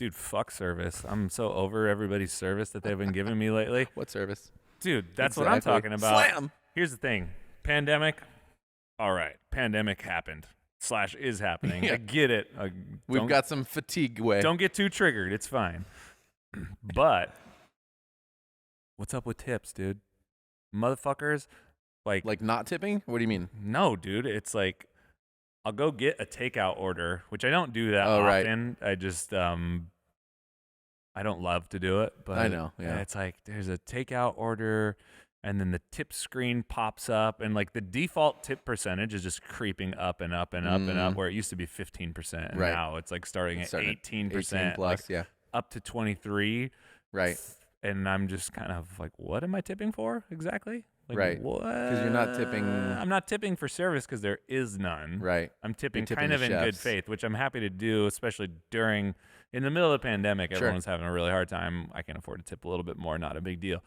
dude, fuck service. I'm so over everybody's service that they've been giving me lately. What service? Dude, that's what I'm talking about. Slam! Here's the thing. Pandemic. All right. Pandemic happened. / is happening. Yeah. I get it. We've got some fatigue way. Don't get too triggered. It's fine. But what's up with tips, dude? Motherfuckers, like not tipping? What do you mean? no, dude. It's like I'll go get a takeout order, which I don't do that right. often. I just I don't love to do it, but I know, yeah. it's like there's a takeout order, and then the tip screen pops up, and like the default tip percentage is just creeping up and up and up and up, where it used to be 15%, and Right. now it's like starting at 18%, 18 plus, like yeah. up to 23. Right. And I'm just kind of like, what am I tipping for exactly? Like, Right. What? 'Cause you're not tipping- I'm not tipping for service because there is none. Right. I'm tipping, tipping kind the of in good chefs. faith, which I'm happy to do, especially in the middle of the pandemic. Sure. Everyone's having a really hard time. I can afford to tip a little bit more, not a big deal.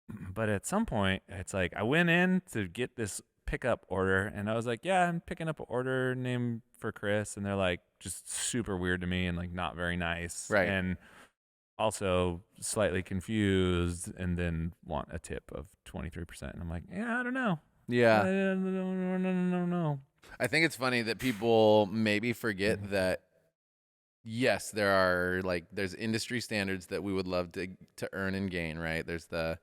But at some point, it's like I went in to get this pickup order, and I was like, yeah, I'm picking up an order named for Chris, and they're like just super weird to me and like not very nice. Right. And also slightly confused, and then want a tip of 23%. And I'm like, yeah, I don't know. Yeah. No. I think it's funny that people maybe forget that, yes, there's industry standards that we would love to earn and gain, right? There's the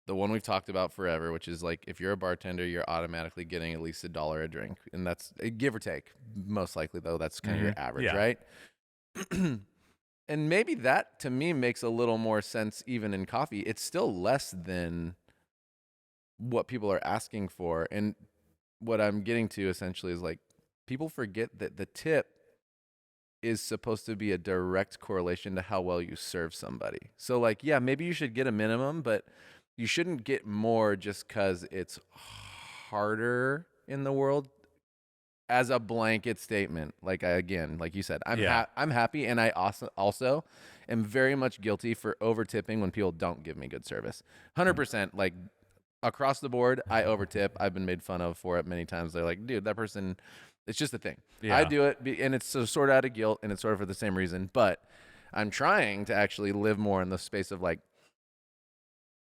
one we've talked about forever, which is like if you're a bartender, you're automatically getting at least $1 a drink. And that's give or take. Most likely, though, that's kind of your average, Yeah. right? And maybe that, to me, makes a little more sense even in coffee. It's still less than what people are asking for. And what I'm getting to, essentially, is like people forget that the tip is supposed to be a direct correlation to how well you serve somebody. So, like, yeah, maybe you should get a minimum, but you shouldn't get more just because it's harder in the world. As a blanket statement, like like you said, I'm happy, and I also am very much guilty for over tipping when people don't give me good service. 100%, like across the board, I over tip. I've been made fun of for it many times. They're like, dude, that person, it's just a thing. Yeah. I do it, and it's sort of out of guilt, and it's sort of for the same reason. But I'm trying to actually live more in the space of like,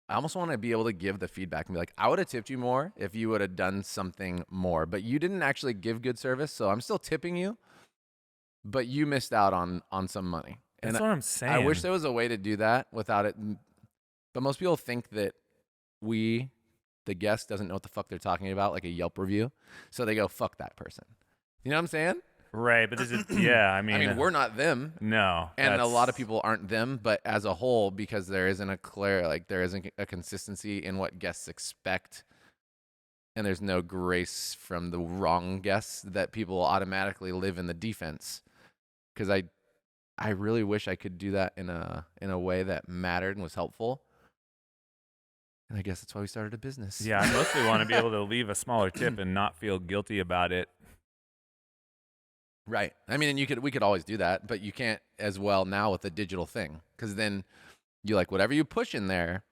I almost want to be able to give the feedback and be like, I would have tipped you more if you would have done something more, but you didn't actually give good service, so I'm still tipping you, but you missed out on some money. That's what I'm saying. I wish there was a way to do that without it, but most people think that the guest, doesn't know what the fuck they're talking about, like a Yelp review, so they go, fuck that person. You know what I'm saying? Right, but this is, yeah, I mean, we're not them. No. And a lot of people aren't them, but as a whole, because there isn't a consistency in what guests expect, and there's no grace from the wrong guests, that people automatically live in the defense. Because I really wish I could do that in a way that mattered and was helpful. And I guess that's why we started a business. Yeah, I mostly want to be able to leave a smaller tip and not feel guilty about it. Right. I mean, and we could always do that, but you can't as well now with the digital thing, because then you like whatever you push in there,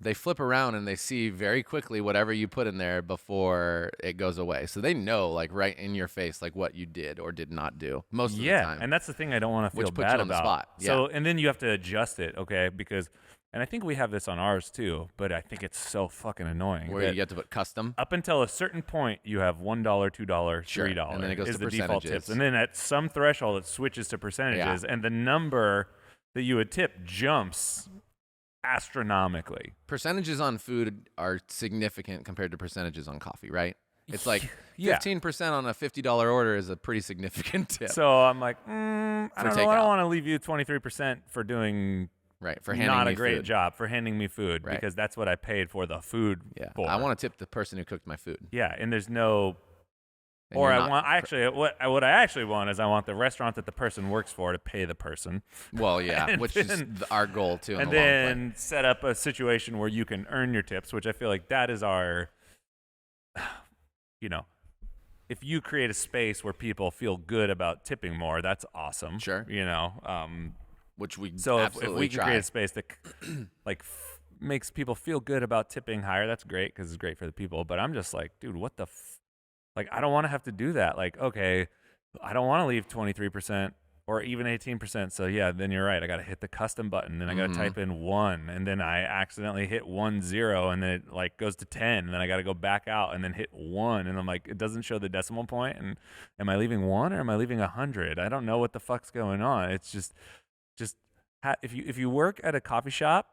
they flip around and they see very quickly whatever you put in there before it goes away. So they know like right in your face like what you did or did not do most of the time. Yeah, and that's the thing I don't want to feel Which puts bad you on the about. spot. So, and then you have to adjust it, okay? Because, and I think we have this on ours too, but I think it's so fucking annoying. Where you get to put custom. Up until a certain point, you have $1, $2, $3, and then it goes is to the default percentages. tips. And then at some threshold, it switches to percentages, and the number that you would tip jumps astronomically. Percentages on food are significant compared to percentages on coffee, right? It's like 15% on a $50 order is a pretty significant tip. So I'm like, I don't know. I don't want to leave you 23% for doing for handing not me a great food. job, for handing me food, because that's what I paid for the food for. I want to tip the person who cooked my food. Yeah, and there's no. And Or I what I actually want is I want the restaurant that the person works for to pay the person. Well, yeah, which is our goal too. And then set up a situation where you can earn your tips, which I feel like that is our, if you create a space where people feel good about tipping more, that's awesome. Sure. Which we so absolutely if we can try. create a space that makes people feel good about tipping higher, that's great because it's great for the people. But I'm just like, dude, what the. Like, I don't want to have to do that. Like, okay, I don't want to leave 23% or even 18%. So yeah, then you're right. I got to hit the custom button, then I got to type in 1, and then I accidentally hit 10, and then it like goes to 10, and then I got to go back out and then hit 1, and I'm like, it doesn't show the decimal point, and am I leaving 1 or am I leaving 100? I don't know what the fuck's going on. It's just if you work at a coffee shop,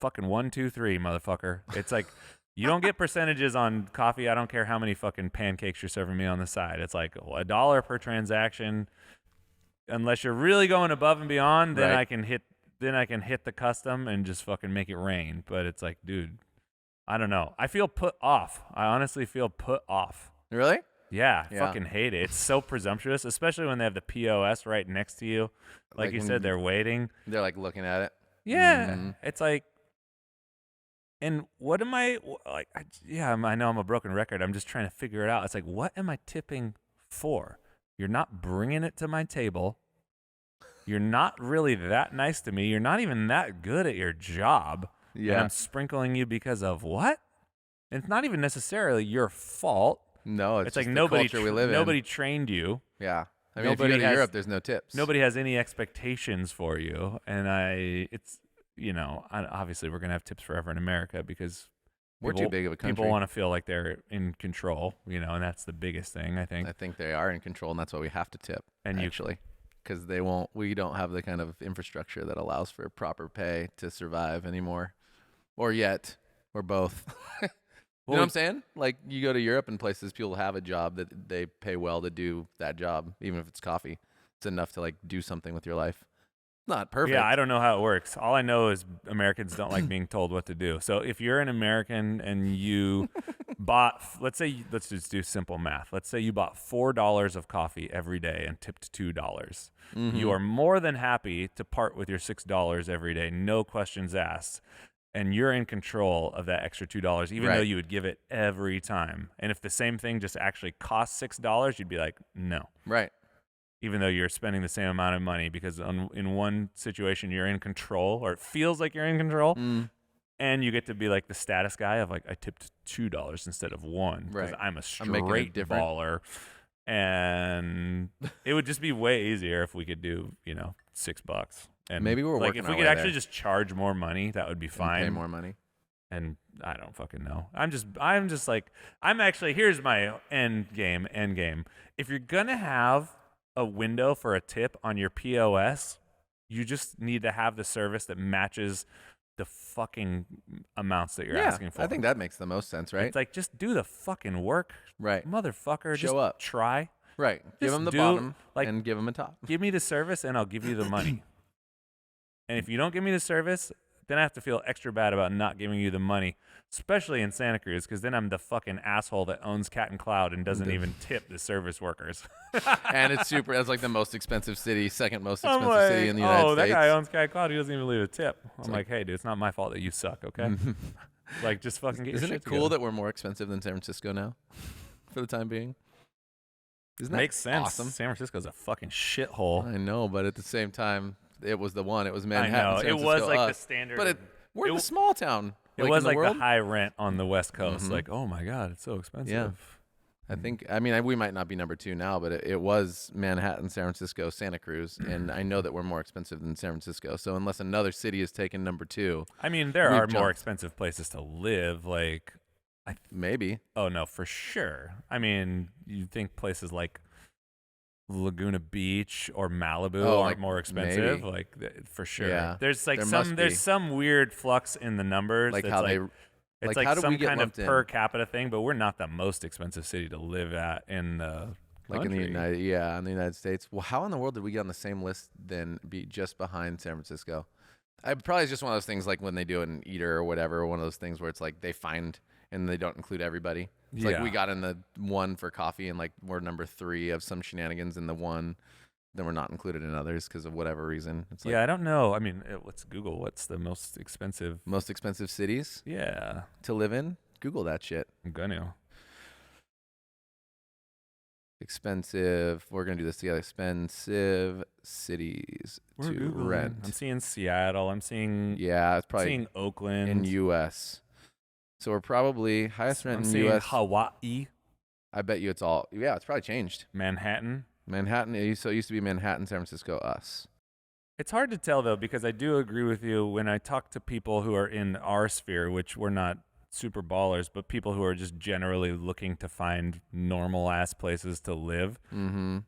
fucking 1, 2, 3, motherfucker. It's like you don't get percentages on coffee. I don't care how many fucking pancakes you're serving me on the side. It's like $1 per transaction. Unless you're really going above and beyond, then Right. I can hit the custom and just fucking make it rain. But it's like, dude, I don't know. I feel put off. I honestly feel put off. Really? Yeah, Yeah. fucking hate it. It's so presumptuous, especially when they have the POS right next to you. Like you when said, they're waiting. They're like looking at it. Yeah, it's like, and what am I like? I know I'm a broken record. I'm just trying to figure it out. It's like, what am I tipping for? You're not bringing it to my table. You're not really that nice to me. You're not even that good at your job. Yeah. And I'm sprinkling you because of what? And it's not even necessarily your fault. No, it's like just nobody the culture we live in. nobody trained you. Yeah. I mean, Nobody if you go to has- Europe, there's no tips. Nobody has any expectations for you. And obviously we're going to have tips forever in America because We're too big of a country. people want to feel like they're in control, and that's the biggest thing, I think. I think they are in control, and that's why we have to tip. And actually, because we don't have the kind of infrastructure that allows for proper pay to survive anymore, or yet, or both. You know what I'm saying? Like, you go to Europe and places, people have a job that they pay well to do that job, even if it's coffee. It's enough to like do something with your life. Not perfect. Yeah, I don't know how it works. All I know is Americans don't like being told what to do. So if you're an American and you bought, let's just do simple math. Let's say you bought $4 of coffee every day and tipped $2. Mm-hmm. You are more than happy to part with your $6 every day, no questions asked. And you're in control of that extra $2, even though you would give it every time. And if the same thing just actually costs $6, you'd be like, no. Right. Even though you're spending the same amount of money, because in one situation you're in control, or it feels like you're in control, and you get to be like the status guy of like, I tipped $2 instead of $1 because I'm a straight baller. And it would just be way easier if we could do $6. And maybe we're like working if we our could way actually there. just charge more money, that would be fine. Pay more money. And I don't fucking know. I'm just like, here's my end game. If you're gonna have a window for a tip on your POS, you just need to have the service that matches the fucking amounts that you're asking for. I think that makes the most sense, right? It's like, just do the fucking work, Right. motherfucker. Show just up. Try. Right. Give Just them the do, bottom like, and give them a top. Give me the service and I'll give you the money. And if you don't give me the service, then I have to feel extra bad about not giving you the money, especially in Santa Cruz, because then I'm the fucking asshole that owns Cat and Cloud and doesn't even tip the service workers. And it's like the most expensive city, second most expensive city in the United States. Oh, that guy owns Cat and Cloud. He doesn't even leave a tip. I'm like, hey, dude, it's not my fault that you suck, okay? Like, just fucking get your Isn't shit it cool together. that we're more expensive than San Francisco now for the time being? Isn't that Makes sense. awesome? San Francisco's a fucking shithole. I know, but at the same time, it was the one. It was I Manhattan. know. San It was Francisco, like the us. standard. But we're in the small town. It was in like world. the high rent on the West Coast. Like, oh my God, it's so expensive. Yeah. I think, I mean, we might not be number 2 now, but it was Manhattan, San Francisco, Santa Cruz, and I know that we're more expensive than San Francisco. So unless another city is taking number 2, I mean, there We've are more jumped. expensive places to live. Like, maybe. oh no, for sure. I mean, you think places like Laguna Beach or Malibu Oh, aren't like, more expensive? maybe. Like, for sure. Yeah. There's like There must be. there's some weird flux in the numbers. Like that's how like, they, it's like, how did some we get kind of lumped in? per capita thing, but we're not the most expensive city to live at in the like in the country. United States. Well, how in the world did we get on the same list then be just behind San Francisco? I probably it's just one of those things like when they do an eater or whatever, one of those things where it's like they find and they don't include everybody. It's like we got in the one for coffee and like we're number 3 of some shenanigans in the one. Then we're not included in others because of whatever reason. It's like I don't know. I mean, let's Google what's the most expensive. most expensive cities Yeah, to live in. Google that shit. I'm gonna. Expensive. We're gonna do this together. Expensive cities We're to Googling. rent. I'm seeing Seattle. I'm seeing Yeah, it's I'm probably seeing Oakland. in U.S. So we're probably highest rent I'm in seeing U.S. Hawaii, I bet you it's all. Yeah, it's probably changed. Manhattan. Manhattan. So it used to be Manhattan, San Francisco, us. It's hard to tell though, because I do agree with you when I talk to people who are in our sphere, which we're not super ballers, but people who are just generally looking to find normal ass places to live. Mm-hmm.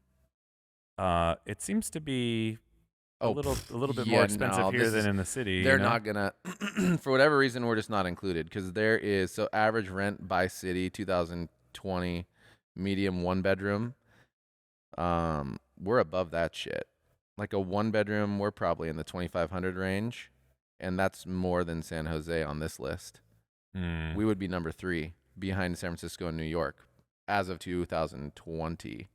It seems to be a Oh, little bit more yeah, expensive no, here than in the city. they're you know? not gonna, for whatever reason, we're just not included because there is so average rent by city 2020, medium 1 bedroom. We're above that shit. Like a 1 bedroom, we're probably in the 2,500 range, and that's more than San Jose on this list. Mm. We would be number 3 behind San Francisco and New York as of 2020.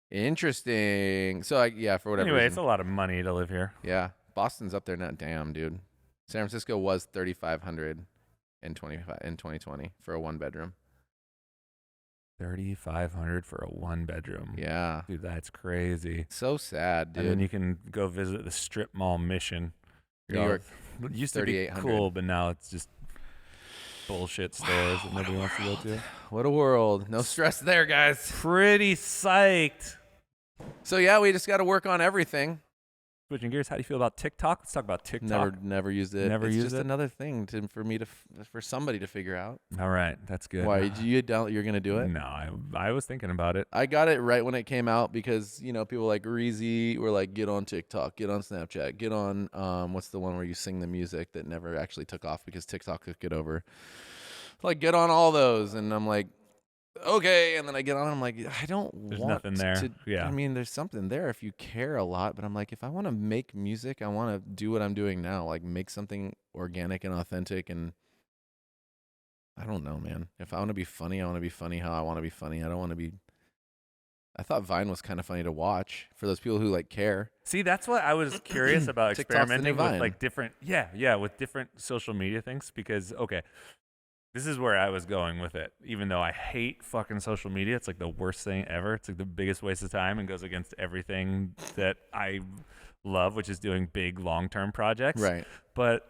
Interesting. So, yeah, for whatever Anyway, reason. it's a lot of money to live here. Yeah, Boston's up there now. Damn, dude. San Francisco was 3,500 in 2020 for a 1 bedroom. 3,500 for a 1 bedroom. Yeah. Dude, that's crazy. So sad, dude. And then you can go visit the strip mall Mission. New York, It used to be 3,800. cool, but now it's just bullshit stores that nobody wants to go to. What a world. No stress there, guys. Pretty psyched. So yeah, we just got to work on everything. Switching gears, how do you feel about TikTok? Let's talk about TikTok. Never used it. Never it's used just it? another thing for me for somebody to figure out. All right, that's good. Why you're gonna do it? No, I was thinking about it. I got it right when it came out because people like Reezy were like, get on TikTok, get on Snapchat, get on what's the one where you sing the music that never actually took off because TikTok took it over. Like, get on all those, and I'm like, okay, and then I get on, and I'm like, I don't There's want nothing there. to. Yeah. I mean, there's something there if you care a lot, but I'm like, if I want to make music, I want to do what I'm doing now, like make something organic and authentic, and I don't know, man. If I want to be funny, I want to be funny how I want to be funny. I don't want to be. I thought Vine was kind of funny to watch for those people who like care. See, that's what I was curious about TikTok's the new experimenting with, Vine. like different, with different social media things. Because this is where I was going with it. Even though I hate fucking social media, it's like the worst thing ever. It's like the biggest waste of time and goes against everything that I love, which is doing big long-term projects. Right. But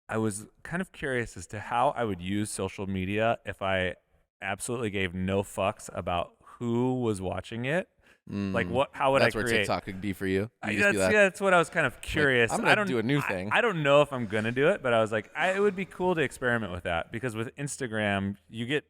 I was kind of curious as to how I would use social media if I absolutely gave no fucks about who was watching it. Like how would I create? That's where TikTok could be for you. That's what I was kind of curious. Like, I'm gonna do a new thing. I don't know if I'm gonna do it, but I was like, it would be cool to experiment with that because with Instagram, you get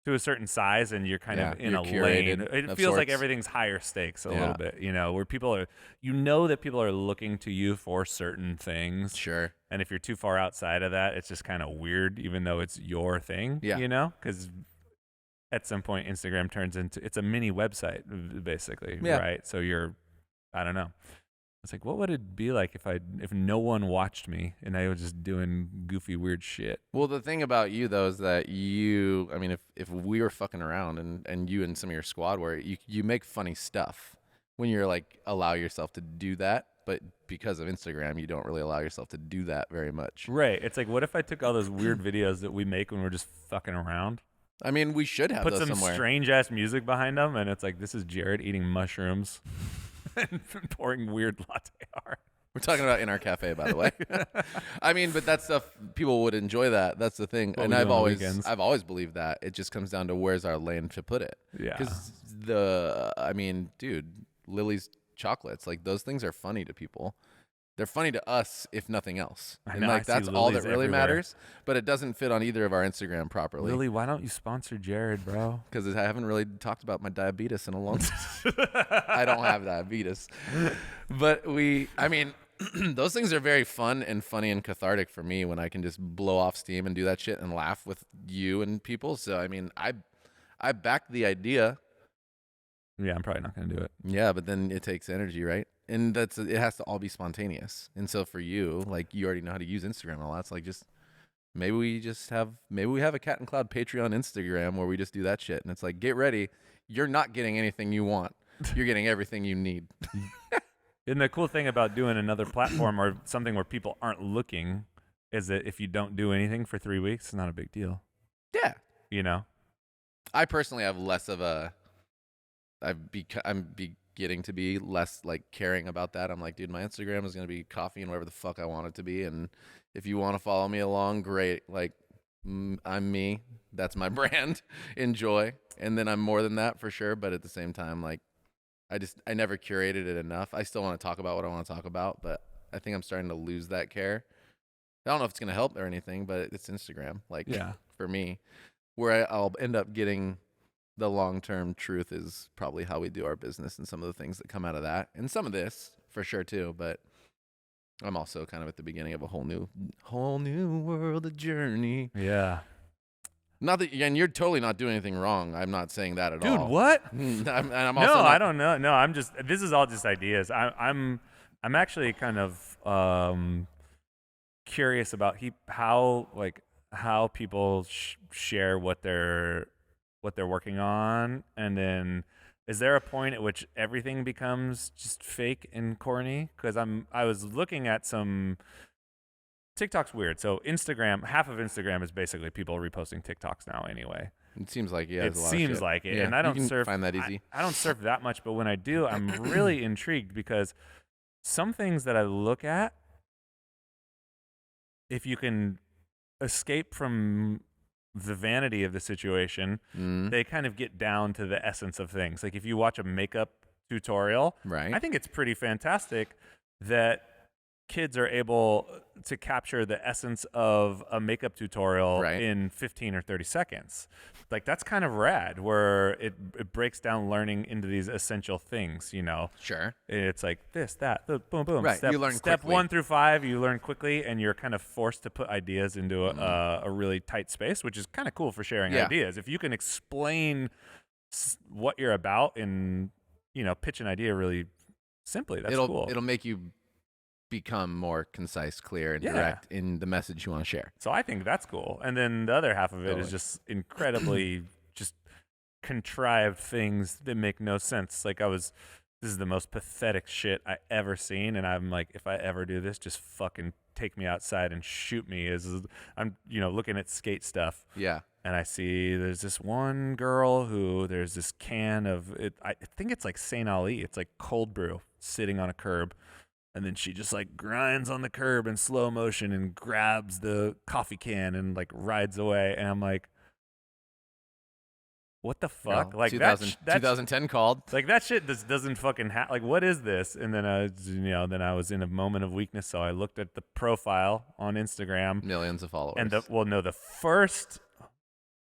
to a certain size and you're kind of in a lane. It feels like everything's higher stakes a little bit, where people are, that people are looking to you for certain things. Sure. And if you're too far outside of that, it's just kind of weird, even though it's your thing. Yeah. Because at some point Instagram turns into, it's a mini website basically, Yeah. right? So I don't know. It's like, what would it be like if no one watched me and I was just doing goofy weird shit? Well, the thing about you though is that if we were fucking around and you and some of your squad were, you make funny stuff when you're like allow yourself to do that, but because of Instagram, you don't really allow yourself to do that very much. Right. It's like, what if I took all those weird videos that we make when we're just fucking around? I mean, we should have put those some somewhere. strange ass music behind them, and it's like, this is Jared eating mushrooms and pouring weird latte art. We're talking about in our cafe, by the way. I mean, but that stuff, people would enjoy that. That's the thing. What And we do I've on the weekends. always believed that. It just comes down to where's our lane to put it. Yeah. Because dude, Lily's chocolates, like those things are funny to people. They're funny to us, if nothing else. I And know, I like see that's all that Lily's really everywhere. matters. But it doesn't fit on either of our Instagram properly. Lily, why don't you sponsor Jared, bro? Because I haven't really talked about my diabetes in a long time. I don't have diabetes. But those things are very fun and funny and cathartic for me when I can just blow off steam and do that shit and laugh with you and people. So, I mean, I back the idea. Yeah, I'm probably not going to do it. Yeah, but then it takes energy, right? And it has to all be spontaneous. And so for you, like you already know how to use Instagram and all that. It's like maybe we have a Cat and Cloud Patreon Instagram where we just do that shit. And it's like, get ready. You're not getting anything you want. You're getting everything you need. And the cool thing about doing another platform or something where people aren't looking is that if you don't do anything for 3 weeks, it's not a big deal. Yeah. I personally have less of I'm beginning to be less like caring about that. I'm like, dude, my Instagram is going to be coffee and whatever the fuck I want it to be. And if you want to follow me along, great. Like, I'm me. That's my brand. Enjoy. And then I'm more than that for sure. But at the same time, like, I never curated it enough. I still want to talk about what I want to talk about, but I think I'm starting to lose that care. I don't know if it's going to help or anything, but it's Instagram. Like Yeah. for me, where I'll end up getting the long-term truth is probably how we do our business and some of the things that come out of that, and some of this for sure too. But I'm also kind of at the beginning of a whole new world, a journey. Yeah. Not that, and you're totally not doing anything wrong. I'm not saying that at Dude, all. what? And I'm No, also not, I don't know. No, I'm just. This is all just ideas. I'm actually kind of curious about how people share what they're working on, and then is there a point at which everything becomes just fake and corny? Because I was looking at some. TikTok's weird. So Instagram, half of Instagram is basically people reposting TikToks now anyway. It seems like It seems like it, Yeah, and I don't you can surf. find that easy. I don't surf that much, but when I do, I'm really intrigued because some things that I look at, if you can escape from the vanity of the situation, they kind of get down to the essence of things. Like if you watch a makeup tutorial, Right. I think it's pretty fantastic that kids are able to capture the essence of a makeup tutorial Right. in 15 or 30 seconds. Like that's kind of rad where it breaks down learning into these essential things, you know. Sure. It's like this, that, the boom, boom. Right, Step, you learn step quickly. 1 through 5, you learn quickly, and you're kind of forced to put ideas into a really tight space, which is kind of cool for sharing Yeah. ideas. If you can explain what you're about and, you know, pitch an idea really simply, that's cool. It'll make you become more concise, clear, and Yeah. direct in the message you want to share. So I think that's cool. And then the other half of it is Totally. just incredibly just contrived things that make no sense. Like this is the most pathetic shit I ever seen, and I'm like, if I ever do this, just fucking take me outside and shoot me. I'm, you know, looking at skate stuff, Yeah. and I see there's this one girl who there's this can of it. I think it's like Saint Ali. It's like cold brew sitting on a curb. And then she just like grinds on the curb in slow motion and grabs the coffee can and like rides away. And I'm like, what the fuck? Well, Like 2010 called. like that shit just doesn't fucking like, what is this? And then then I was in a moment of weakness. So I looked at the profile on Instagram Millions of followers. and the first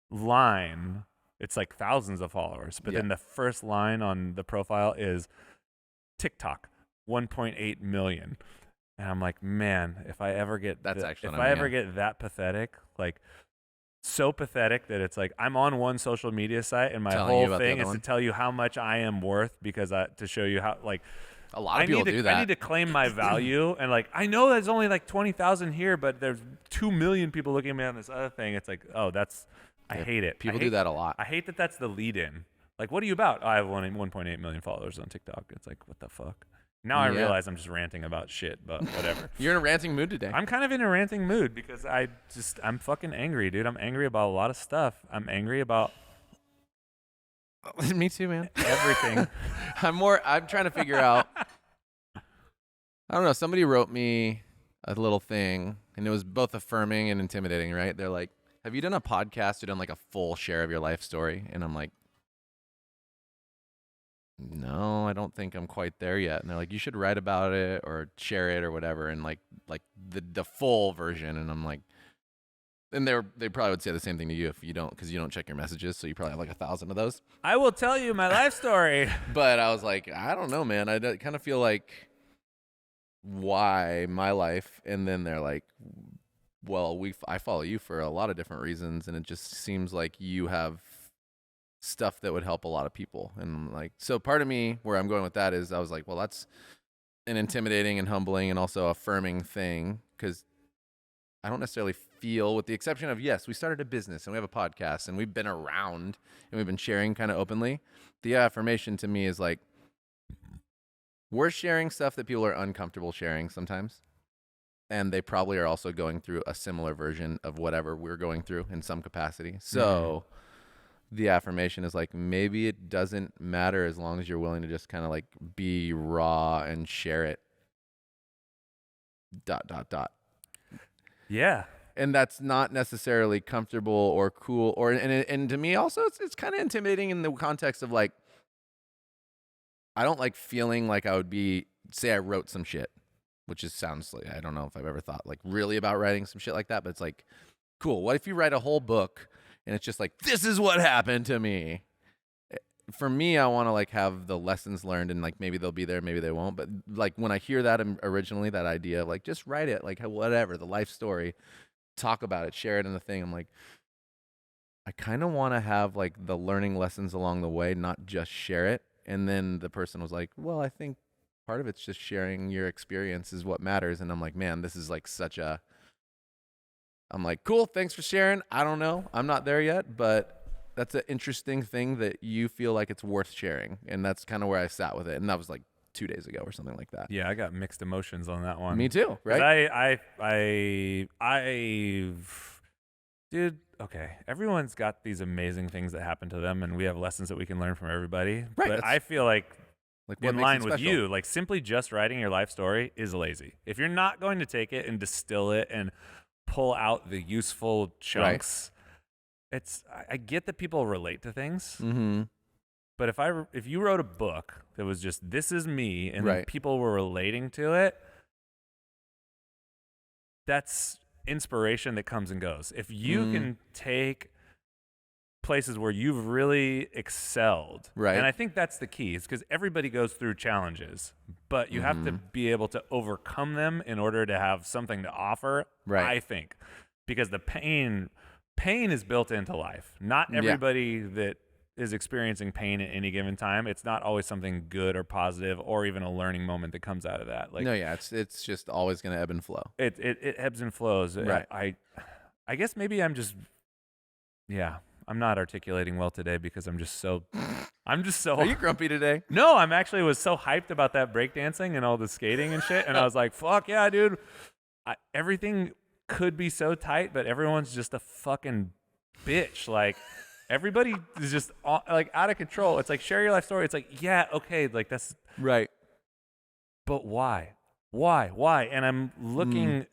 line, it's like thousands of followers, but Yeah. then the first line on the profile is TikTok. 1.8 million, and I'm like, man, if I ever get That's actually if what I I'm ever get that pathetic, like so pathetic that it's like I'm on one social media site and my Telling you whole about the thing other is one? to tell you how much I am worth because to show you how like a lot of people do that. I need to claim my value and like I know there's only like 20,000 here, but there's 2 million people looking at me on this other thing. It's like, oh, I hate it. People do that a lot. I hate that that's the lead in. Like, what are you about? I have 1.8 million followers on TikTok. It's like, what the fuck? Now I Yeah. realize I'm just ranting about shit, but whatever. You're in a ranting mood today. I'm kind of in a ranting mood because I'm fucking angry, dude. I'm angry about a lot of stuff. I'm angry about Me too, man. everything. I'm trying to figure out. I don't know. Somebody wrote me a little thing, and it was both affirming and intimidating, right? They're like, have you done a podcast or done like a full share of your life story? And I'm like, no, I don't think I'm quite there yet. And they're like, you should write about it or share it or whatever, and like the full version. And I'm like, and they probably would say the same thing to you if you don't, because you don't check your messages, so you probably have like 1,000 of those. I will tell you my life story. But I was like, I don't know, man. I kind of feel like, why my life? And then they're like, well, I follow you for a lot of different reasons, and it just seems like you have stuff that would help a lot of people. And like, so part of me where I'm going with that is I was like, well, that's an intimidating and humbling and also affirming thing, because I don't necessarily feel, with the exception of, yes, we started a business and we have a podcast and we've been around and we've been sharing kind of openly. The affirmation to me is like, we're sharing stuff that people are uncomfortable sharing sometimes. And they probably are also going through a similar version of whatever we're going through in some capacity. So the affirmation is like, maybe it doesn't matter as long as you're willing to just kind of like be raw and share it. ... Yeah. And that's not necessarily comfortable or cool, or and to me also it's kind of intimidating in the context of like, I don't like feeling like I would be, say I wrote some shit, which sounds like, I don't know if I've ever thought like really about writing some shit like that, but it's like, cool. What if you write a whole book and it's just like, this is what happened to me? For me, I want to like have the lessons learned, and like maybe they'll be there, maybe they won't. But like when I hear that originally, that idea of like just write it, like whatever, the life story, talk about it, share it in the thing. I'm like, I kind of want to have like the learning lessons along the way, not just share it. And then the person was like, well, I think part of it's just sharing your experience is what matters. And I'm like, man, this is like such a, I'm like, cool, thanks for sharing. I don't know. I'm not there yet, but that's an interesting thing that you feel like it's worth sharing. And that's kind of where I sat with it. And that was like 2 days ago or something like that. Yeah, I got mixed emotions on that one. Me too, 'Cause right? dude, okay. Everyone's got these amazing things that happen to them, and we have lessons that we can learn from everybody. Right, But I feel like Like what in makes line it with special? you, like simply just writing your life story is lazy. If you're not going to take it and distill it and pull out the useful chunks, I get that people relate to things, Mm-hmm. but if you wrote a book that was just this is me and then Right. people were relating to it, that's inspiration that comes and goes. If you can take places where you've really excelled, Right. and I think that's the key, is because everybody goes through challenges, but you have to be able to overcome them in order to have something to offer. Right. I think because the pain is built into life. Not Yeah. everybody that is experiencing pain at any given time, it's not always something good or positive or even a learning moment that comes out of that. Like No, yeah, it's just always going to ebb and flow. it ebbs and flows. Right. I guess maybe I'm just I'm not articulating well today because I'm just so Are you grumpy today? No, I'm actually was so hyped about that breakdancing and all the skating and shit, and I was like, fuck yeah, dude. Everything could be so tight, but everyone's just a fucking bitch. Like everybody is just like out of control. It's like share your life story. It's like, yeah, okay, like that's Right. but why? And I'm looking,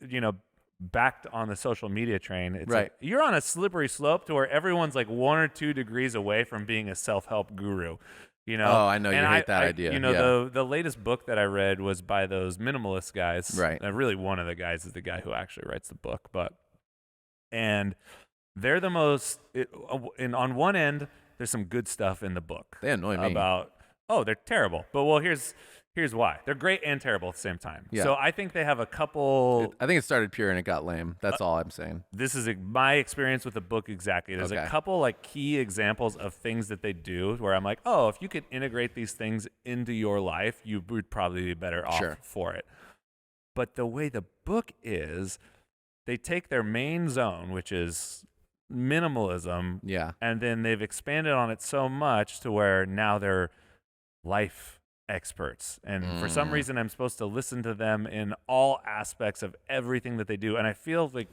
back on the social media train. It's Right. like you're on a slippery slope to where everyone's like 1 or 2 degrees away from being a self-help guru. Oh, I know you And hate that idea. Yeah. the latest book that I read was by those minimalist guys. Right. Really, one of the guys is the guy who actually writes the book, and they're the most. And on one end, there's some good stuff in the book. They annoy me. About they're terrible. But here's why they're great and terrible at the same time. Yeah. So I think they have a couple. I think it started pure and it got lame. That's all I'm saying. This is my experience with the book exactly. There's a Okay. couple like key examples of things that they do where I'm like, oh, if you could integrate these things into your life, you would probably be better off Sure. for it. But the way the book is, they take their main zone, which is minimalism, Yeah. and then they've expanded on it so much to where now they're life experts. And for some reason, I'm supposed to listen to them in all aspects of everything that they do. And I feel like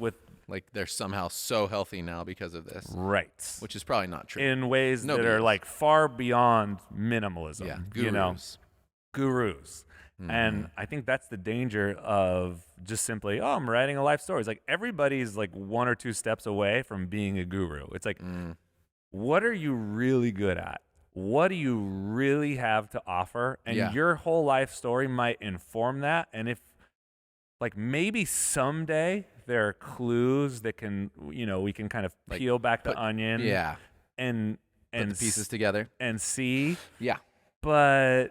Like they're somehow so healthy now because of this, right. which is probably not true. In ways Nobody that are is. like far beyond minimalism. Yeah. Gurus. And I think that's the danger of just simply, I'm writing a life story. It's like everybody's like 1 or 2 steps away from being a guru. It's like, what are you really good at? What do you really have to offer? And Yeah. your whole life story might inform that. And if, like, maybe someday there are clues that can, we can kind of Like, peel back the onion. Yeah. And Put the pieces together. and see. Yeah. But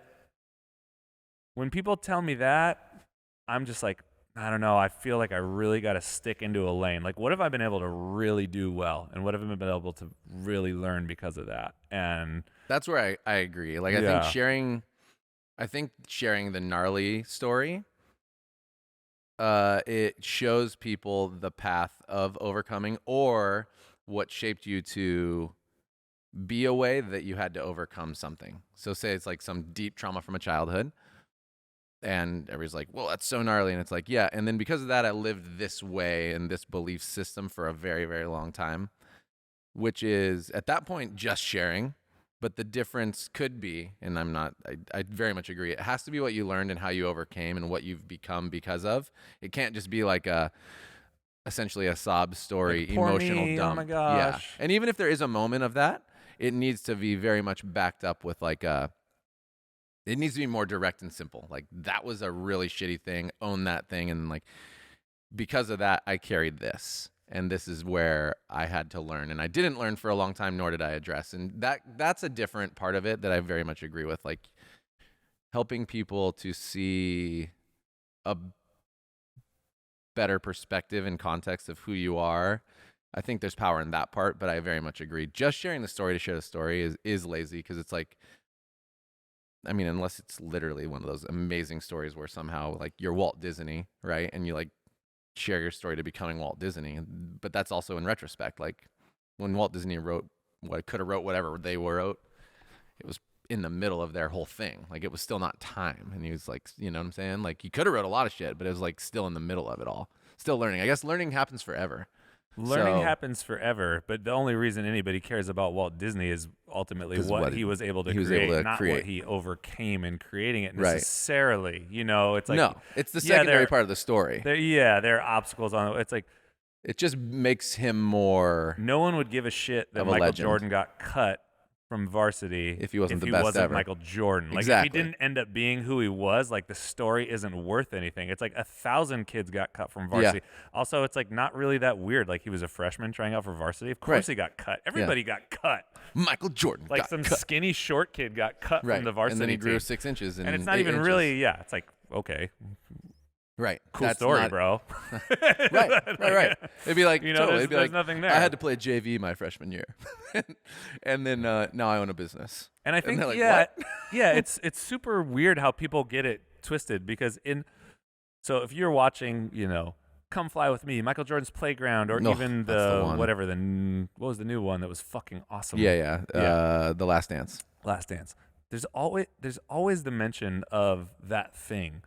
when people tell me that, I'm just like, I don't know. I feel like I really got to stick into a lane. Like, what have I been able to really do well? And what have I been able to really learn because of that? And That's where I agree. Like I Yeah. think sharing the gnarly story, it shows people the path of overcoming or what shaped you to be a way that you had to overcome something. So say it's like some deep trauma from a childhood. And everybody's like, well, that's so gnarly. And it's like, yeah. And then because of that, I lived this way and this belief system for a very, very long time, which is at that point just sharing. But the difference could be, and I very much agree, it has to be what you learned and how you overcame and what you've become because of. It can't just be like essentially a sob story, Like, poor emotional me, dump. oh my Yeah. gosh. And even if there is a moment of that, it needs to be very much backed up with like It needs to be more direct and simple. Like, that was a really shitty thing. Own that thing. And like, because of that, I carried this. And this is where I had to learn. And I didn't learn for a long time, nor did I address. And that's a different part of it that I very much agree with. Like, helping people to see a better perspective and context of who you are. I think there's power in that part, but I very much agree. Just sharing the story to share the story is lazy, because it's like, I mean, unless it's literally one of those amazing stories where somehow like you're Walt Disney, right? And you like share your story to becoming Walt Disney. But that's also in retrospect. Like, when Walt Disney wrote what could have wrote whatever they wrote, it was in the middle of their whole thing. Like, it was still not time. And he was like, you know what I'm saying? Like, he could have wrote a lot of shit, but it was like still in the middle of it all. Still learning. I guess learning happens forever. Learning happens forever, but the only reason anybody cares about Walt Disney is ultimately what he was able to create, not what he overcame in creating it necessarily. Right. You know, it's like, no, it's the secondary part of the story. There are obstacles on it. It's like, it just makes him more. No one would give a shit that Michael Jordan got cut from varsity if he wasn't the best ever. Michael Jordan. Like, exactly. If he didn't end up being who he was, like, the story isn't worth anything. It's like 1,000 kids got cut from varsity. Yeah. Also, it's like not really that weird. Like, he was a freshman trying out for varsity. Of course he got cut. Everybody got cut. Michael Jordan like some cut. Skinny short kid got cut from the varsity and then he grew team. 6 inches and it's not even inches. Really it's like, okay, right, cool story, bro. right. It'd be like, you know, totally. there's nothing there. I had to play JV my freshman year, and then now I own a business. And I think, like, it's super weird how people get it twisted, because so if you're watching, you know, Come Fly With Me, Michael Jordan's Playground, or even what was the new one that was fucking awesome? The Last Dance. There's always the mention of that thing.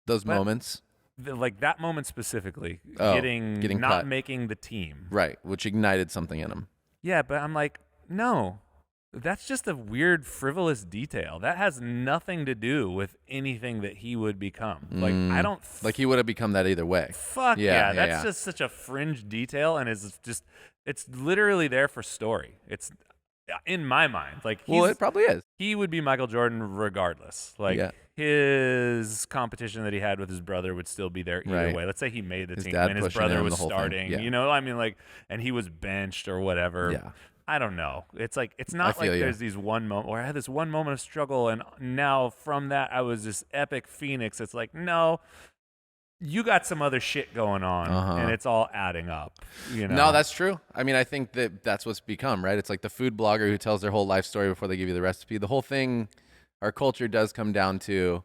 Those moments, like that moment specifically, getting not cut. Making the team, right, which ignited something in him. Yeah, but I'm like, no, that's just a weird, frivolous detail. That has nothing to do with anything that he would become. Like, I don't like he would have become that either way. Fuck yeah, that's just such a fringe detail, and it's literally there for story. It's in my mind, like, it probably is. He would be Michael Jordan regardless. Like, his competition that he had with his brother would still be there either way. Let's say he made the team and his brother was starting. You know, I mean, like, and he was benched or whatever. Yeah. I don't know. It's like, it's not like there's these one moment where I had this one moment of struggle, and now from that I was this epic phoenix. It's like, no, you got some other shit going on, and it's all adding up. You know? No, that's true. I mean, I think that's what's become, right? It's like the food blogger who tells their whole life story before they give you the recipe. The whole thing, our culture does come down to,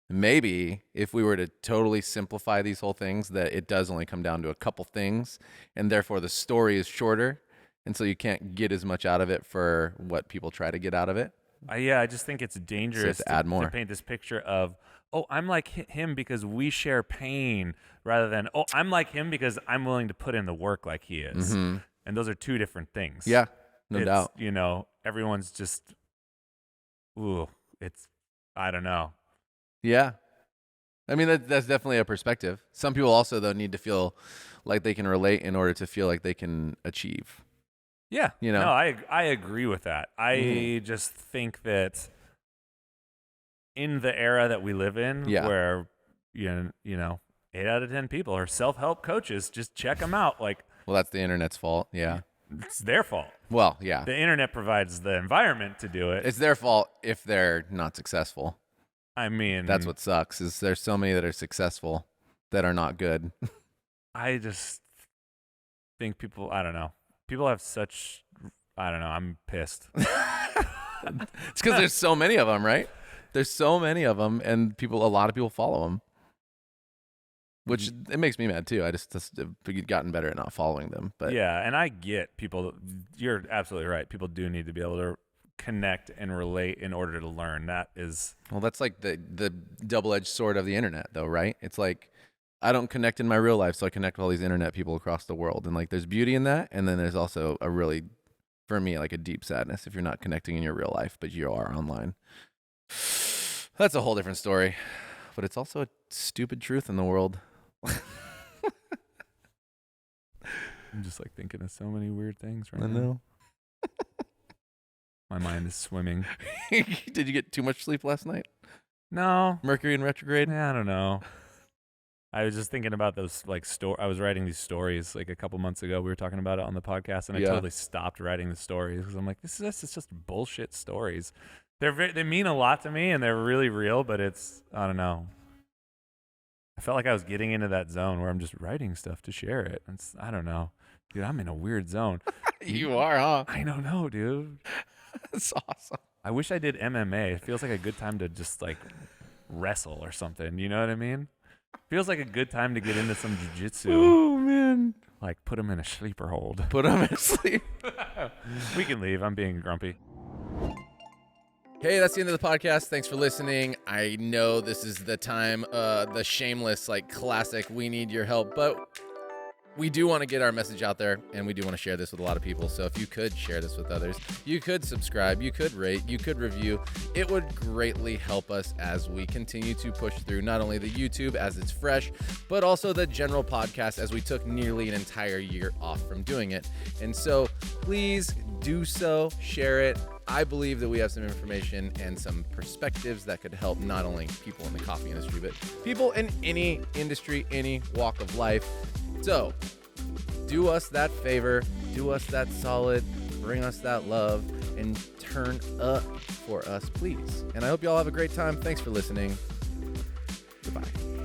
maybe if we were to totally simplify these whole things, that it does only come down to a couple things, and therefore the story is shorter, and so you can't get as much out of it for what people try to get out of it. I just think it's dangerous to add more. To paint this picture of, oh, I'm like him because we share pain, rather than, oh, I'm like him because I'm willing to put in the work like he is. Mm-hmm. And those are two different things. Yeah, no doubt. You know, everyone's just, I don't know. Yeah. I mean, that's definitely a perspective. Some people also, though, need to feel like they can relate in order to feel like they can achieve. Yeah. You know? No, I agree with that. I just think that in the era that we live in, where, you know, 8 out of 10 people are self-help coaches, just check them out. Like, well, that's the internet's fault. Yeah. It's their fault. Well, yeah. The internet provides the environment to do it. It's their fault if they're not successful. I mean, that's what sucks, is there's so many that are successful that are not good. I just think people have such, I don't know, I'm pissed. It's because there's so many of them, right? There's so many of them, and a lot of people follow them, which it makes me mad too. I just have gotten better at not following them. But yeah, and I get people. You're absolutely right. People do need to be able to connect and relate in order to learn. That's like the double-edged sword of the internet, though, right? It's like, I don't connect in my real life, so I connect with all these internet people across the world, and like, there's beauty in that, and then there's also a really, for me, like a deep sadness if you're not connecting in your real life, but you are online. That's a whole different story, but it's also a stupid truth in the world. I'm just like thinking of so many weird things right now. I know. My mind is swimming. Did you get too much sleep last night? No. Mercury in retrograde? Yeah, I don't know. I was just thinking about those I was writing these stories like a couple months ago. We were talking about it on the podcast, and I totally stopped writing the stories because I'm like, this is just bullshit stories. They mean a lot to me and they're really real, but I don't know. I felt like I was getting into that zone where I'm just writing stuff to share it. I don't know, dude. I'm in a weird zone. You are, huh? I don't know, dude. That's awesome. I wish I did MMA. It feels like a good time to just like wrestle or something. You know what I mean? Feels like a good time to get into some jiu-jitsu. Oh, man. Like, put him in a sleeper hold. Put him in sleep. We can leave. I'm being grumpy. Hey, that's the end of the podcast. Thanks for listening. I know this is the time, the shameless, like, classic, we need your help, but we do want to get our message out there, and we do want to share this with a lot of people. So if you could share this with others, you could subscribe, you could rate, you could review. It would greatly help us as we continue to push through not only the YouTube as it's fresh, but also the general podcast as we took nearly an entire year off from doing it. And so please do so, share it. I believe that we have some information and some perspectives that could help not only people in the coffee industry, but people in any industry, any walk of life. So, do us that favor, do us that solid, bring us that love, and turn up for us, please. And I hope you all have a great time. Thanks for listening. Goodbye.